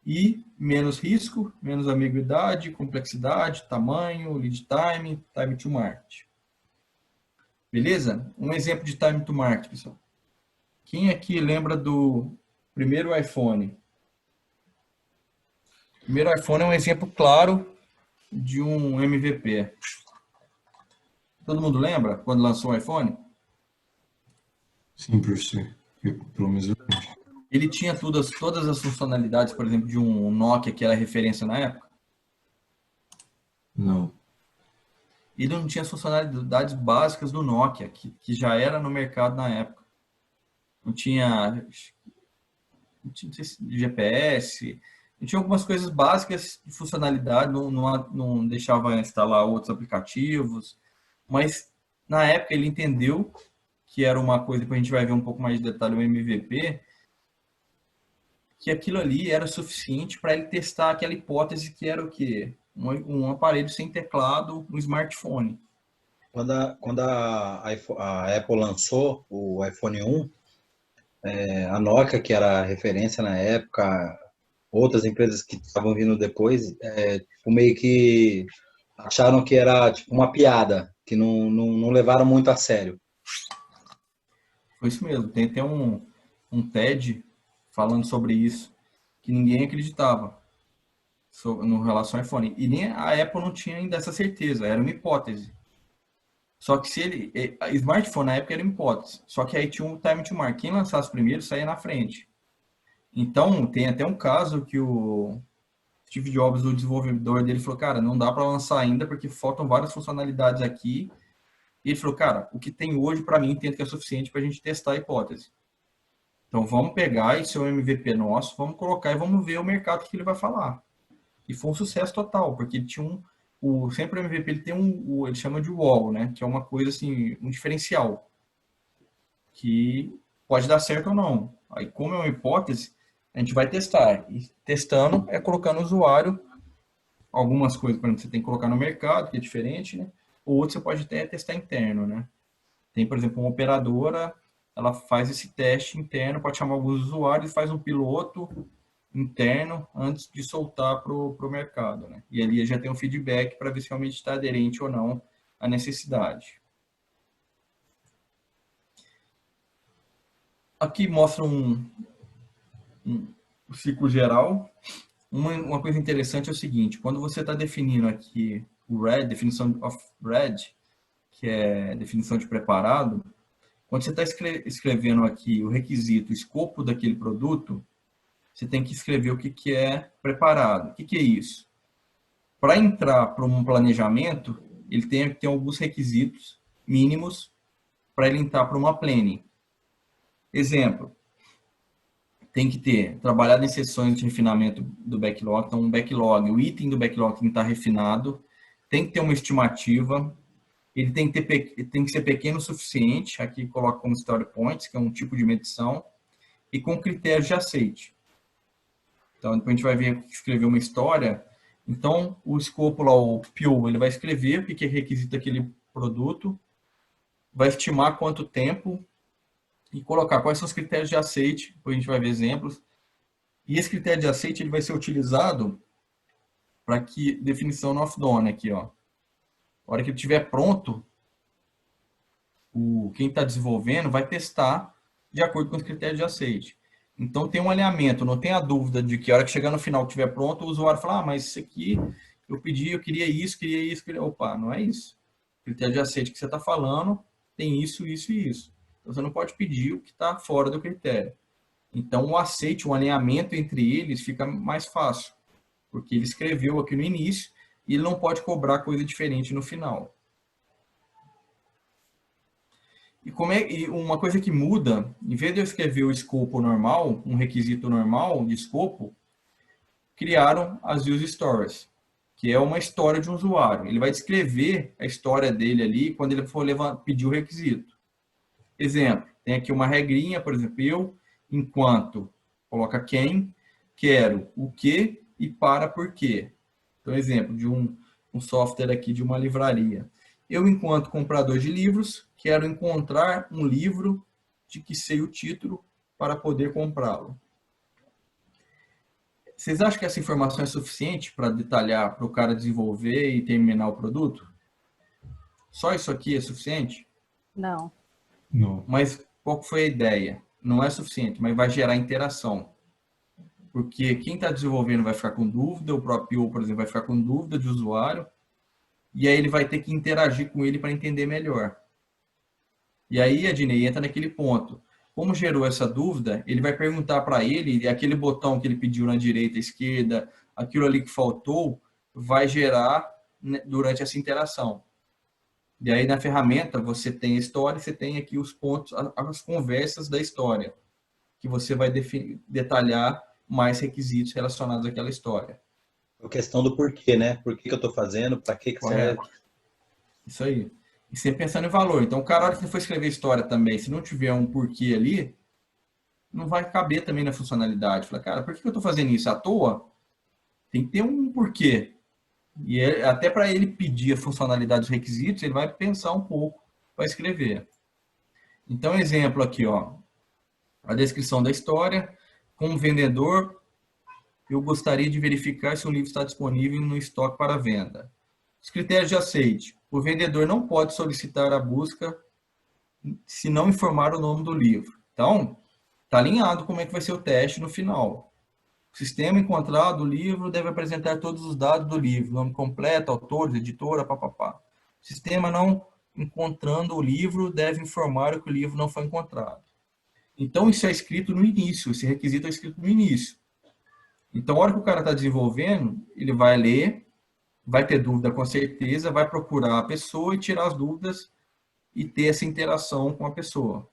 e menos risco, menos ambiguidade, complexidade, tamanho, lead time, time to market. Beleza? Um exemplo de time to market, pessoal. Quem aqui lembra do primeiro iPhone? O primeiro iPhone é um exemplo claro de um MVP. Todo mundo lembra quando lançou o iPhone? Sim, professor. Pelo menos eu lembro. Ele tinha todas as funcionalidades, por exemplo, de um Nokia que era referência na época? Não. Ele não tinha as funcionalidades básicas do Nokia, que já era no mercado na época. Não tinha GPS, não tinha algumas coisas básicas de funcionalidade, não deixava instalar outros aplicativos, mas na época ele entendeu que era uma coisa que a gente vai ver um pouco mais de detalhe, o MVP, que aquilo ali era suficiente para ele testar aquela hipótese que era o quê? Um aparelho sem teclado, um smartphone. Quando a Apple lançou o iPhone 1, a Nokia, que era a referência na época, outras empresas que estavam vindo depois, meio que Acharam que era tipo uma piada, que não levaram muito a sério. Foi isso mesmo. Tem até um TED falando sobre isso, que ninguém acreditava no relação ao iPhone. E nem a Apple não tinha ainda essa certeza, era uma hipótese. Só que se ele. Smartphone na época era uma hipótese. Só que aí tinha um time to mark. Quem lançasse primeiro saía na frente. Então, tem até um caso que o Steve Jobs, o desenvolvedor dele, falou: cara, não dá para lançar ainda porque faltam várias funcionalidades aqui. E ele falou: cara, o que tem hoje para mim entendo que é suficiente para a gente testar a hipótese. Então, vamos pegar esse é um MVP nosso, vamos colocar e vamos ver o mercado que ele vai falar. E foi um sucesso total, porque ele tinha sempre o MVP ele tem ele chama de wall, né? Que é uma coisa assim, um diferencial que pode dar certo ou não. Aí, como é uma hipótese, a gente vai testar. E testando é colocando o usuário algumas coisas, por exemplo, você tem que colocar no mercado, que é diferente, né? Ou outro você pode até testar interno, né? Tem, por exemplo, uma operadora, ela faz esse teste interno, pode chamar alguns usuários e faz um piloto interno antes de soltar para o mercado, né? E ali já tem um feedback para ver se realmente está aderente ou não à necessidade. Aqui mostra um ciclo geral. Uma coisa interessante é o seguinte, quando você está definindo aqui o RED, definição of RED, que é definição de preparado, quando você está escrevendo aqui o requisito, o escopo daquele produto, você tem que escrever o que é preparado. O que é isso? Para entrar para um planejamento, ele tem que ter alguns requisitos mínimos para ele entrar para uma planning. Exemplo, tem que ter trabalhado em sessões de refinamento do backlog, então um backlog, o item do backlog tem que estar refinado, tem que ter uma estimativa, ele tem que ser pequeno o suficiente, aqui coloca como story points, que é um tipo de medição, e com critérios de aceite. Então, depois a gente vai ver escrever uma história. Então, o escopo lá, o PO, ele vai escrever o que é requisito daquele produto, vai estimar quanto tempo e colocar quais são os critérios de aceite. Depois a gente vai ver exemplos. E esse critério de aceite ele vai ser utilizado para que definição no off-done aqui, ó. A hora que ele estiver pronto, quem está desenvolvendo vai testar de acordo com os critérios de aceite. Então, tem um alinhamento, não tem a dúvida de que a hora que chegar no final, estiver pronto, o usuário fala, mas isso aqui, eu queria isso, Opa, não é isso. O critério de aceite que você está falando tem isso, isso e isso. Então, você não pode pedir o que está fora do critério. Então, o aceite, o alinhamento entre eles fica mais fácil, porque ele escreveu aqui no início e ele não pode cobrar coisa diferente no final. E uma coisa que muda, em vez de eu escrever o escopo normal, um requisito normal de escopo, criaram as Use Stories, que é uma história de um usuário. Ele vai descrever a história dele ali quando ele for pedir o requisito. Exemplo, tem aqui uma regrinha, por exemplo, eu, enquanto, coloca quem, quero o que e para por quê. Então, exemplo de um software aqui de uma livraria. Eu, enquanto comprador de livros, quero encontrar um livro de que sei o título para poder comprá-lo. Vocês acham que essa informação é suficiente para detalhar para o cara desenvolver e terminar o produto? Só isso aqui é suficiente? Não. Não. Mas qual foi a ideia? Não é suficiente, mas vai gerar interação. Porque quem está desenvolvendo vai ficar com dúvida, o próprio, por exemplo, vai ficar com dúvida de usuário, e aí ele vai ter que interagir com ele para entender melhor. E aí, Adnei, entra naquele ponto. Como gerou essa dúvida, ele vai perguntar para ele, aquele botão que ele pediu na direita, esquerda, aquilo ali que faltou, vai gerar durante essa interação. E aí, na ferramenta, você tem a história, você tem aqui os pontos, as conversas da história, que você vai detalhar mais requisitos relacionados àquela história. A questão do porquê, né? Por que eu estou fazendo, para que serve. Isso aí. E sempre pensando em valor. Então, o cara, na hora que for escrever história também, se não tiver um porquê ali, não vai caber também na funcionalidade. Fala, cara, por que eu estou fazendo isso à toa? Tem que ter um porquê. E até para ele pedir a funcionalidade dos requisitos, ele vai pensar um pouco para escrever. Então, exemplo aqui, ó. A descrição da história. Como vendedor, eu gostaria de verificar se o livro está disponível no estoque para venda. Os critérios de aceite. O vendedor não pode solicitar a busca se não informar o nome do livro. Então, está alinhado como é que vai ser o teste no final. O sistema encontrado do livro deve apresentar todos os dados do livro, nome completo, autores, editora, papapá. O sistema não encontrando o livro deve informar que o livro não foi encontrado. Então, isso é escrito no início, esse requisito é escrito no início. Então, a hora que o cara está desenvolvendo, ele vai ler, vai ter dúvida com certeza, vai procurar a pessoa e tirar as dúvidas e ter essa interação com a pessoa.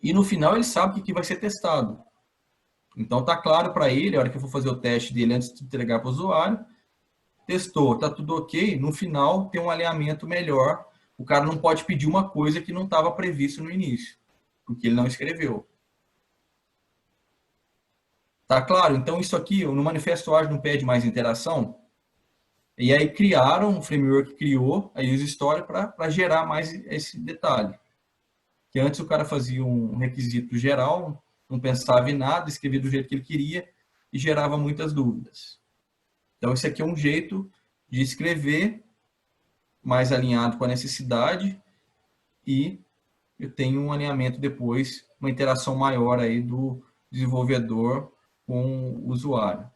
E no final ele sabe o que vai ser testado. Então está claro para ele, a hora que eu for fazer o teste dele antes de entregar para o usuário, testou, está tudo ok, no final tem um alinhamento melhor. O cara não pode pedir uma coisa que não estava previsto no início, porque ele não escreveu. Tá claro? Então isso aqui, no manifesto ágil não pede mais interação. E aí criaram, um framework criou a user story para gerar mais esse detalhe. Que antes o cara fazia um requisito geral, não pensava em nada, escrevia do jeito que ele queria e gerava muitas dúvidas. Então esse aqui é um jeito de escrever mais alinhado com a necessidade e eu tenho um alinhamento depois, uma interação maior aí do desenvolvedor com o usuário.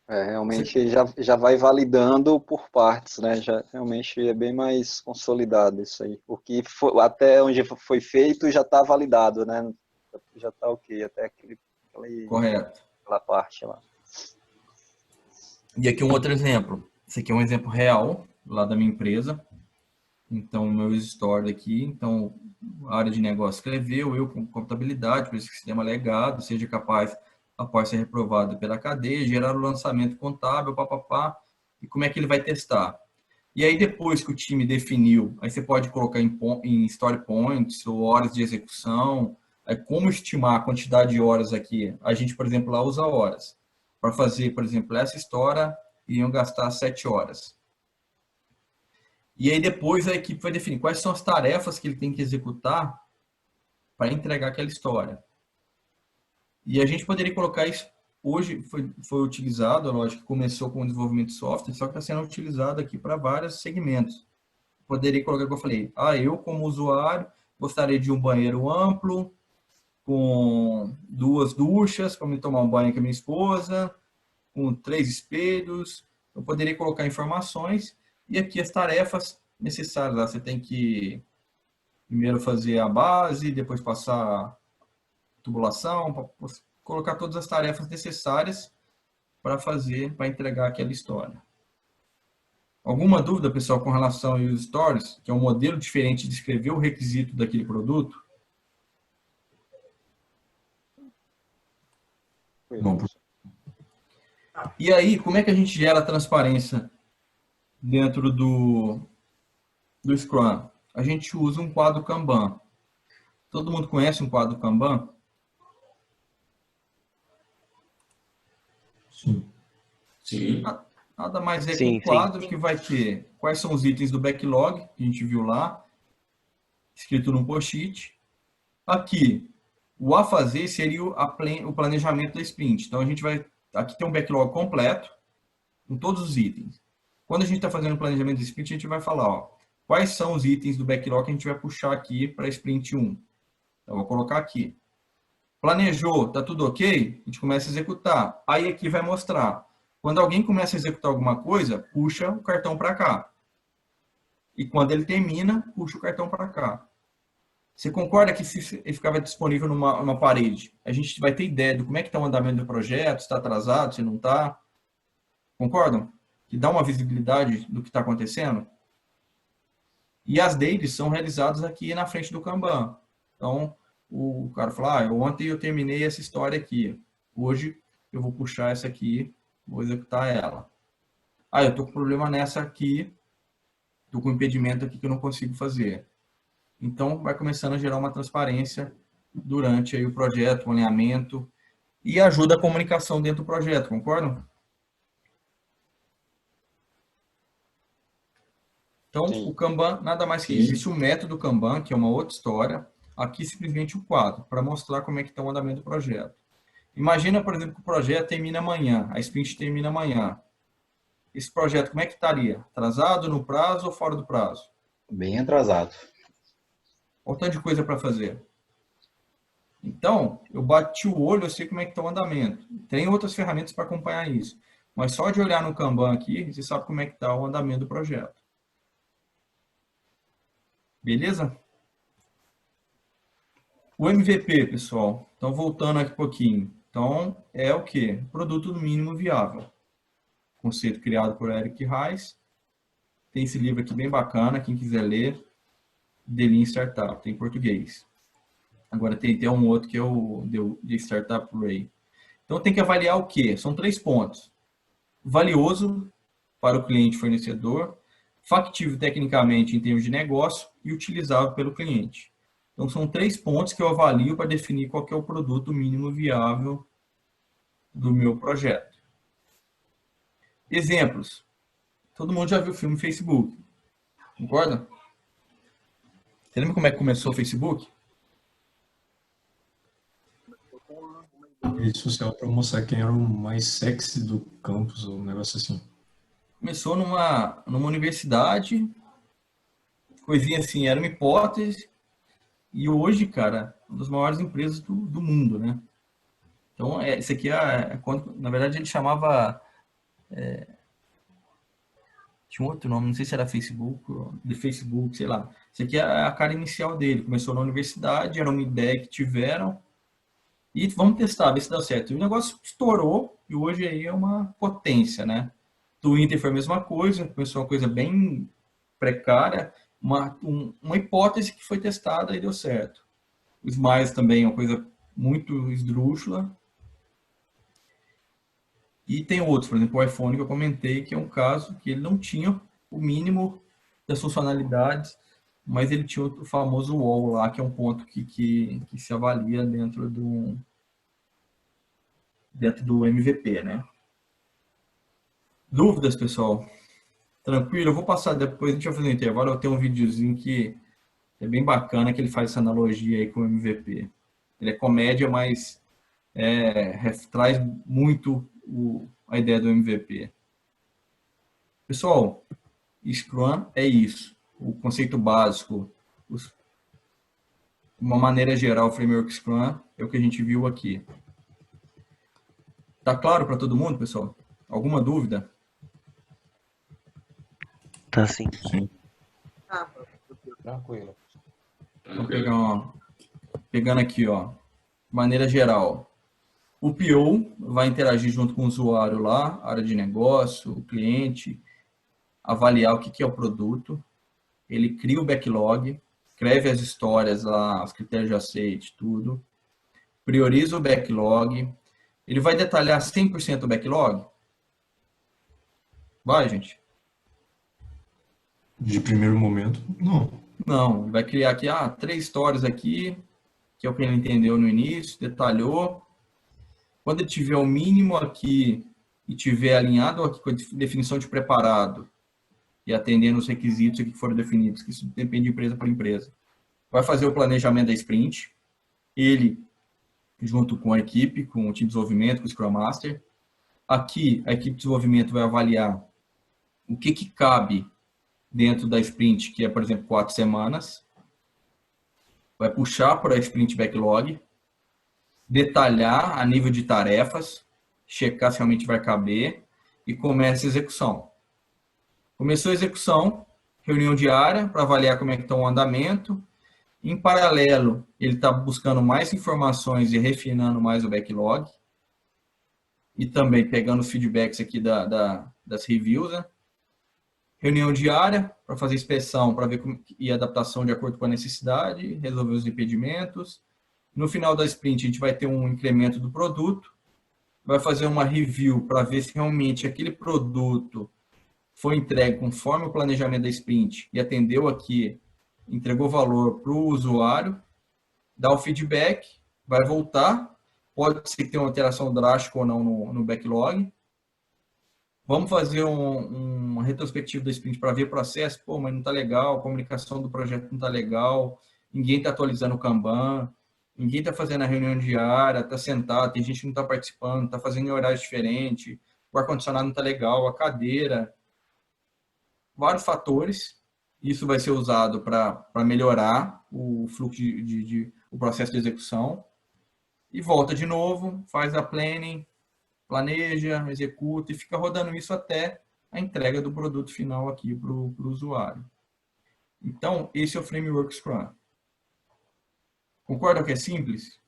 Realmente já vai validando por partes, né? Já realmente é bem mais consolidado isso aí, porque até onde foi feito já está validado, né? Já está ok, até Correto. Aquela parte lá. E aqui um outro exemplo. Esse aqui é um exemplo real lá da minha empresa. Então, meu story aqui. Então, a área de negócio escreveu, eu com contabilidade, para esse sistema legado, seja capaz, após ser reprovado pela cadeia, gerar o lançamento contábil, papapá, e como é que ele vai testar. E aí, depois que o time definiu, aí você pode colocar em story points ou horas de execução, aí como estimar a quantidade de horas aqui. A gente, por exemplo, lá usa horas. Para fazer, por exemplo, essa história, iriam gastar 7 horas. E aí depois a equipe vai definir quais são as tarefas que ele tem que executar para entregar aquela história. E a gente poderia colocar isso, hoje foi utilizado, lógico que começou com o desenvolvimento de software, só que está sendo utilizado aqui para vários segmentos. Poderia colocar, como eu falei, eu como usuário gostaria de um banheiro amplo, com 2 duchas para me tomar um banho com a minha esposa, com 3 espelhos. Eu poderia colocar informações e aqui as tarefas necessárias. Você tem que primeiro fazer a base, depois passar a tubulação, para colocar todas as tarefas necessárias para para entregar aquela história. Alguma dúvida, pessoal, com relação ao User Stories, que é um modelo diferente de escrever o requisito daquele produto? Não, E aí, como é que a gente gera transparência dentro do Scrum? A gente usa um quadro Kanban. Todo mundo conhece um quadro Kanban? sim. Sim. Nada mais é que um quadro que vai ter quais são os itens do backlog, que a gente viu lá, escrito no post-it. Aqui, o a fazer seria o planejamento da sprint. Então, a gente vai... Aqui tem um backlog completo, com todos os itens. Quando a gente está fazendo o planejamento da sprint, a gente vai falar, quais são os itens do backlog que a gente vai puxar aqui para a sprint 1. Então, eu vou colocar aqui. Planejou, está tudo ok? A gente começa a executar. Aí aqui vai mostrar. Quando alguém começa a executar alguma coisa, puxa o cartão para cá. E quando ele termina, puxa o cartão para cá. Você concorda que se ele ficava disponível numa parede, a gente vai ter ideia de como é que está o andamento do projeto, se está atrasado, se não está? Concordam? Que dá uma visibilidade do que está acontecendo? E as dailies são realizadas aqui na frente do Kanban. Então, o cara fala, ontem eu terminei essa história aqui. Hoje eu vou puxar essa aqui, vou executar ela. Eu estou com problema nessa aqui, estou com impedimento aqui que eu não consigo fazer. Então, vai começando a gerar uma transparência durante aí o projeto, o alinhamento, e ajuda a comunicação dentro do projeto, concordam? Então, sim. O Kanban, nada mais que isso. Existe o método Kanban, que é uma outra história. Aqui, simplesmente o quadro, para mostrar como é que está o andamento do projeto. Imagina, por exemplo, que o projeto termina amanhã, a sprint termina amanhã. esse projeto, como é que estaria? Atrasado, no prazo ou fora do prazo? Bem atrasado. Olha o tanto de coisa para fazer. Então, eu bati o olho, eu sei como é que está o andamento. Tem outras ferramentas para acompanhar isso. Mas só de olhar no Kanban aqui, você sabe como é que está o andamento do projeto. Beleza? O MVP, pessoal. Então, voltando aqui um pouquinho. Então, é o quê? Produto do mínimo viável. Conceito criado por Eric Rice. Tem esse livro aqui bem bacana, quem quiser ler. The Lean Startup, tem em português. Agora tem um outro que é o The Startup Way. Então, tem que avaliar o quê? São 3 pontos. Valioso para o cliente fornecedor, factível tecnicamente em termos de negócio e utilizável pelo cliente. Então, são 3 pontos que eu avalio para definir qual que é o produto mínimo viável do meu projeto. Exemplos. Todo mundo já viu o filme Facebook. Concorda? Você lembra como é que começou o Facebook? Rede social para mostrar quem era o mais sexy do campus, ou um negócio assim. Começou numa universidade, coisinha assim, era uma hipótese, e hoje, cara, uma das maiores empresas do mundo, né? Então, isso aqui na verdade, ele chamava, tinha um outro nome, não sei se era Facebook, de Facebook, sei lá. Isso aqui é a cara inicial dele, começou na universidade, era uma ideia que tiveram, e vamos testar, ver se dá certo. E o negócio estourou, e hoje aí é uma potência, né? Twitter foi a mesma coisa, começou uma coisa bem precária, uma hipótese que foi testada e deu certo. O Smiles também é uma coisa muito esdrúxula. E tem outros, por exemplo, o iPhone que eu comentei, que é um caso que ele não tinha o mínimo das funcionalidades, mas ele tinha o famoso wall lá, que é um ponto que se avalia dentro do MVP, né? Dúvidas, pessoal? Tranquilo? Eu vou passar depois, a gente vai fazer um intervalo, eu tenho um videozinho que é bem bacana, que ele faz essa analogia aí com o MVP. Ele é comédia, mas traz muito a ideia do MVP. Pessoal, Scrum é isso. O conceito básico, de uma maneira geral, o framework Scrum é o que a gente viu aqui. Tá claro para todo mundo, pessoal? Alguma dúvida? Tá sim. Sim. Tranquilo. Vou pegando aqui, ó, de maneira geral. O PO vai interagir junto com o usuário lá, área de negócio, o cliente, avaliar o que é o produto. Ele cria o backlog, escreve as histórias lá, os critérios de aceite, tudo. Prioriza o backlog. Ele vai detalhar 100% o backlog? Vai, gente? De primeiro momento, não. Não, ele vai criar aqui, 3 histórias aqui, que é o que ele entendeu no início, detalhou. Quando ele tiver o mínimo aqui e tiver alinhado aqui com a definição de preparado e atendendo os requisitos que foram definidos, que isso depende de empresa para empresa, vai fazer o planejamento da sprint, ele junto com a equipe, com o time de desenvolvimento, com o Scrum Master. Aqui, a equipe de desenvolvimento vai avaliar o que cabe dentro da sprint, que é, por exemplo, 4 semanas. Vai puxar para a sprint backlog, detalhar a nível de tarefas, checar se realmente vai caber e começa a execução. Começou a execução, reunião diária para avaliar como é que está o andamento. Em paralelo, ele está buscando mais informações e refinando mais o backlog. E também pegando os feedbacks aqui das reviews, né? Reunião diária para fazer inspeção, para ver e adaptação de acordo com a necessidade, resolver os impedimentos. No final da sprint, a gente vai ter um incremento do produto, vai fazer uma review para ver se realmente aquele produto foi entregue conforme o planejamento da sprint e atendeu aqui, entregou valor para o usuário, dá o feedback, vai voltar, pode ser que tenha uma alteração drástica ou não no backlog. Vamos fazer uma retrospectiva da sprint para ver o processo. Pô, mas não está legal, a comunicação do projeto não está legal, ninguém está atualizando o Kanban, ninguém está fazendo a reunião diária, está sentado, tem gente que não está participando, está fazendo em horários diferentes. o ar-condicionado não está legal, a cadeira, vários fatores. Isso vai ser usado para melhorar o fluxo o processo de execução. E volta de novo, faz a planning, planeja, executa e fica rodando isso até a entrega do produto final aqui para o usuário. Então, esse é o Framework Scrum. Concorda que é simples?